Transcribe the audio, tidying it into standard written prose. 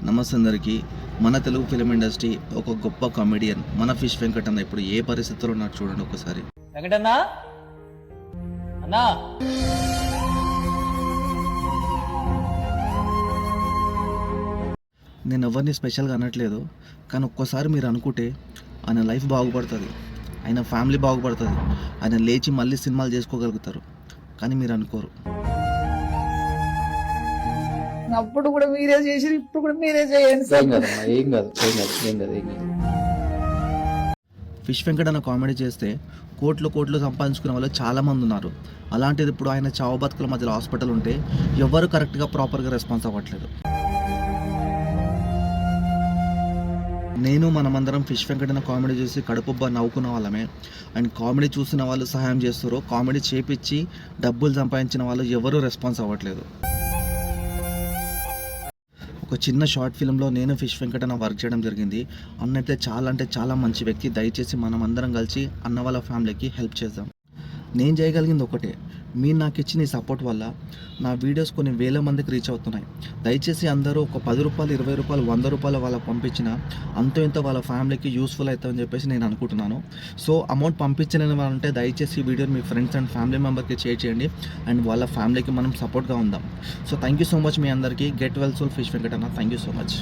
నమస్తే అందరికీ. మన తెలుగు ఫిలిం ఇండస్ట్రీ ఒక గొప్ప కామెడియన్ మన ఫిష్ వెంకటన్న ఇప్పుడు ఏ పరిస్థితుల్లో ఉన్నారు చూడండి ఒకసారి. వెంకటన్నా అన్నా నేను ఎవరిని స్పెషల్గా అనట్లేదు, కానీ ఒక్కసారి మీరు అనుకుంటే ఆయన లైఫ్ బాగుపడుతుంది, ఆయన ఫ్యామిలీ బాగుపడుతుంది, ఆయన లేచి మళ్ళీ సినిమాలు చేసుకోగలుగుతారు. కానీ మీరు అనుకోరు. అప్పుడు కూడా మీరే చేసి ఇప్పుడు కూడా మీరే చేయండి సార్. ఏం కాదు. ఫిష్ వెంకటన్న కామెడీ చేస్తే కోట్లు సంపాదించుకునే వాళ్ళు చాలామంది ఉన్నారు. అలాంటిది ఇప్పుడు ఆయన చావు బతుకుల మధ్యలో హాస్పిటల్ ఉంటే ఎవరు కరెక్ట్గా ప్రాపర్గా రెస్పాన్స్ అవ్వట్లేదు. మనమందరం ఫిష్ వెంకటన్న కామెడీ చూసి కడుపుబ్బా నవ్వుకున్న వాళ్ళమే. అండ్ కామెడీ చూసిన వాళ్ళు సహాయం చేస్తారు, కామెడీ చేపించి డబ్బులు సంపాదించిన వాళ్ళు ఎవరు రెస్పాన్స్ అవ్వట్లేదు. ఒక చిన్న షార్ట్ ఫిల్మ్లో నేను ఫిష్ వెంకటన్న వర్క్ చేయడం జరిగింది. అన్న అయితే చాలా మంచి వ్యక్తి. దయచేసి మనం అందరం కలిసి అన్న వాళ్ళ ఫ్యామిలీకి హెల్ప్ చేద్దాం. నేను చేయగలిగింది ఒకటే, మీరు నాకు ఇచ్చిన ఈ సపోర్ట్ వల్ల నా వీడియోస్ కొన్ని వేల మందికి రీచ్ అవుతున్నాయి. దయచేసి అందరూ ఒక 10 రూపాయలు, 20 రూపాయలు, 100 రూపాయలు వాళ్ళకి పంపించిన అంతో ఇంత వాళ్ళ ఫ్యామిలీకి యూస్ఫుల్ అవుతుందని చెప్పేసి నేను అనుకుంటున్నాను. సో అమౌంట్ పంపించలేని వాళ్ళంటే దయచేసి ఈ వీడియోని మీ ఫ్రెండ్స్ అండ్ ఫ్యామిలీ మెంబర్కి షేర్ చేయండి అండ్ వాళ్ళ ఫ్యామిలీకి మనం సపోర్ట్గా ఉందాం. So thank you so much మీ అందరికీ. గెట్ వెల్ సోల్ ఫిష్ Venkatanna. Thank you so much.